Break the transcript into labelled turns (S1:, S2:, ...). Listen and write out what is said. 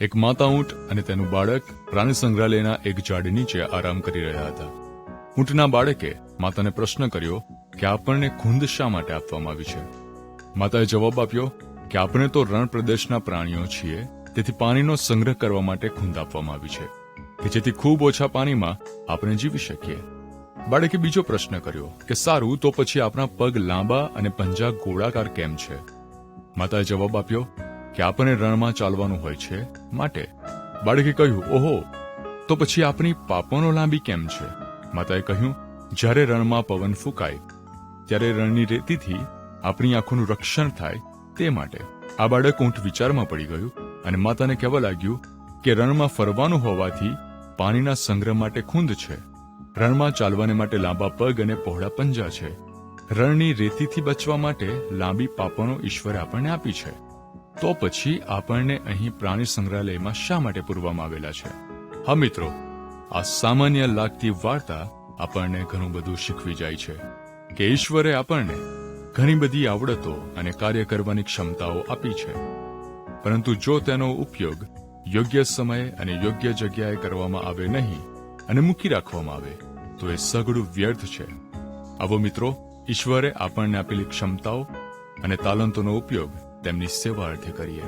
S1: એક માતા ઊંટ અને તેનું બાળક પ્રાણી સંગ્રહાલયના એક ઝાડ નીચે આરામ કરી રહ્યા હતા. ઊંટના બાળકે માતાને પ્રશ્ન કર્યો કે આપણને ખૂંદ શા માટે આપવામાં આવી છે. માતાએ જવાબ આપ્યો કે આપણે તો રણ પ્રદેશના પ્રાણીઓ છીએ, તેથી પાણીનો સંગ્રહ કરવા માટે ખૂંદ આપવામાં આવી છે કે જેથી ખૂબ ઓછા પાણીમાં આપણે જીવી શકીએ. બાળકે બીજો પ્રશ્ન કર્યો કે સારું, તો પછી આપણા પગ લાંબા અને પંજા ગોળાકાર કેમ છે? માતાએ જવાબ આપ્યો કે આપણને રણમાં ચાલવાનું હોય છે માટે. બાળકે કહ્યું, ઓહો, તો પછી આપણી પાપણો લાંબી કેમ છે? માતાએ કહ્યું, જ્યારે રણમાં પવન ફૂંકાય ત્યારે રણની રેતીથી આપણી આંખોનું રક્ષણ થાય તે માટે. આ બાળક ઊંટ વિચારમાં પડી ગયું અને માતાને કહેવા લાગ્યું કે રણમાં ફરવાનું હોવાથી પાણીના સંગ્રહ માટે ખૂંદ છે, રણમાં ચાલવાને માટે લાંબા પગ અને પહોળા પંજા છે, રણની રેતીથી બચવા માટે લાંબી પાપણો ઈશ્વરે આપણને આપી છે. તો પછી આપણને અહીં પ્રાણી સંગ્રહાલયમાં શા માટે પૂરવામાં આવેલા છે? હા મિત્રો, આ સામાન્ય લાગતી વાર્તા આપણને ઘણું બધું શીખવી જાય છે કે ઈશ્વરે આપણને ઘણી બધી આવડતો અને કાર્ય કરવાની ક્ષમતાઓ આપી છે, પરંતુ જો તેનો ઉપયોગ યોગ્ય સમયે અને યોગ્ય જગ્યાએ કરવામાં આવે નહીં અને મૂકી રાખવામાં આવે તો એ સઘળું વ્યર્થ છે. આવો મિત્રો, ઈશ્વરે આપણને આપેલી ક્ષમતાઓ અને તાલંતોનો ઉપયોગ તેમની સેવા અર્થે કરીએ.